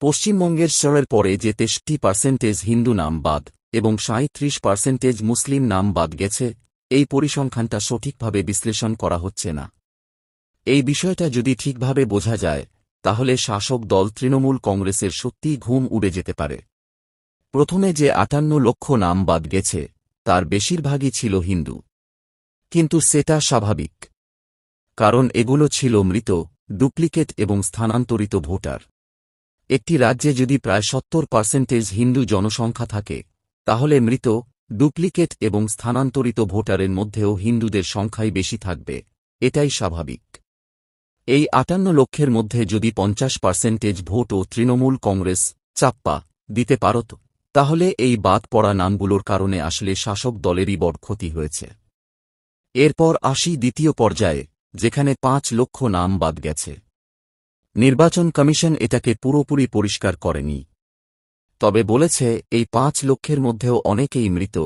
পশ্চিমবঙ্গের শহরের পরে যে 63% হিন্দু নাম বাদ এবং 37% মুসলিম নাম বাদ গেছে, এই পরিসংখ্যানটা সঠিকভাবে বিশ্লেষণ করা হচ্ছে না। এই বিষয়টা যদি ঠিকভাবে বোঝা যায়, তাহলে শাসক দল তৃণমূল কংগ্রেসের সত্যিই ঘুম উড়ে যেতে পারে। প্রথমে যে 58 লক্ষ নাম বাদ গেছে, তার বেশিরভাগই ছিল হিন্দু। কিন্তু সেটা স্বাভাবিক, কারণ এগুলো ছিল মৃত, ডুপ্লিকেট এবং স্থানান্তরিত ভোটার। একটি রাজ্যে যদি প্রায় 70% হিন্দু জনসংখ্যা থাকে, তাহলে মৃত, ডুপ্লিকেট এবং স্থানান্তরিত ভোটারের মধ্যেও হিন্দুদের সংখ্যাই বেশি থাকবে, এটাই স্বাভাবিক। এই 58 লক্ষের মধ্যে যদি 50% ভোটও তৃণমূল কংগ্রেস চাপ্পা দিতে পারত, তাহলে এই বাদ পড়া নামগুলোর কারণে আসলে শাসক দলেরই বড় ক্ষতি হয়েছে। এরপর আসি দ্বিতীয় পর্যায়ে, যেখানে 5 লক্ষ নাম বাদ গেছে। নির্বাচন কমিশন এটাকে পুরোপুরি পরিষ্কার করেনি, তবে বলেছে এই 5 লক্ষের মধ্যেও অনেকেই মৃত,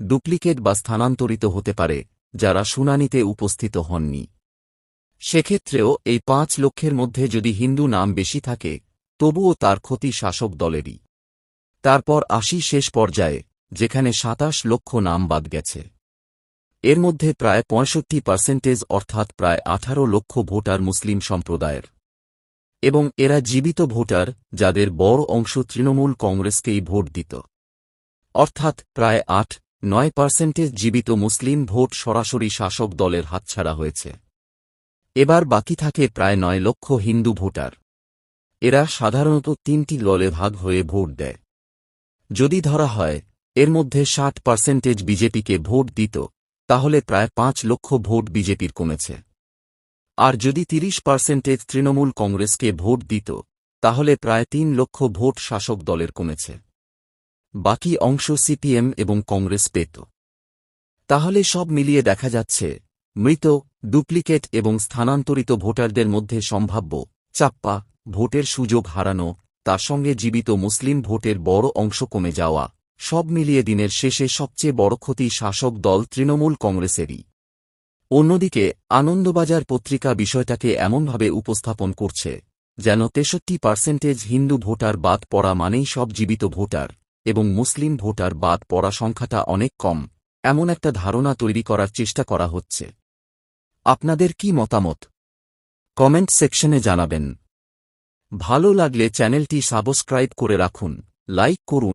ডুপ্লিকেট বা স্থানান্তরিত হতে পারে, যারা শুনানিতে উপস্থিত হননি। সেক্ষেত্রেও এই 5 লক্ষের মধ্যে যদি হিন্দু নাম বেশি থাকে, তবুও তার ক্ষতি শাসক দলেরই। তারপর আসি শেষ পর্যায়ে, যেখানে 27 লক্ষ নাম বাদ গেছে। এর মধ্যে প্রায় 65% অর্থাৎ প্রায় 18 লক্ষ ভোটার মুসলিম সম্প্রদায়ের, এবং এরা জীবিত ভোটার, যাদের বড় অংশ তৃণমূল কংগ্রেসকেই ভোট দিত। অর্থাৎ প্রায় 8-9% জীবিত মুসলিম ভোট সরাসরি শাসক দলের হাতছাড়া হয়েছে। এবার বাকি থাকে প্রায় 9 লক্ষ হিন্দু ভোটার। এরা সাধারণত 3টি দলে ভাগ হয়ে ভোট দেয়। যদি ধরা হয় এর মধ্যে 60% বিজেপিকে ভোট দিত, তাহলে প্রায় 5 লক্ষ ভোট বিজেপির কমেছে। আর যদি 30% তৃণমূল কংগ্রেসকে ভোট দিত, তাহলে প্রায় 3 লক্ষ ভোট শাসক দলের কমেছে। বাকি অংশ সিপিএম এবং কংগ্রেস পেত। তাহলে সব মিলিয়ে দেখা যাচ্ছে, মৃত, ডুপ্লিকেট এবং স্থানান্তরিত ভোটারদের মধ্যে সম্ভাব্য চাপ্পা ভোটের সুযোগ হারানো, তার সঙ্গে জীবিত মুসলিম ভোটের বড় অংশ কমে যাওয়া, সব মিলিয়ে দিনের শেষে সবচেয়ে বড় ক্ষতি শাসক দল তৃণমূল কংগ্রেসেরই। অন্যদিকে আনন্দবাজার পত্রিকা বিষয়টাকে এমনভাবে উপস্থাপন করছে, যেন 63% হিন্দু ভোটার বাদ পড়া মানেই সব জীবিত ভোটার, এবং মুসলিম ভোটার বাদ পড়া সংখ্যাটা অনেক কম, এমন একটা ধারণা তৈরি করার চেষ্টা করা হচ্ছে। আপনাদের কি মতামত? কমেন্ট সেকশনে জানাবেন। ভালো লাগলে চ্যানেলটি সাবস্ক্রাইব করে রাখুন, লাইক করুন।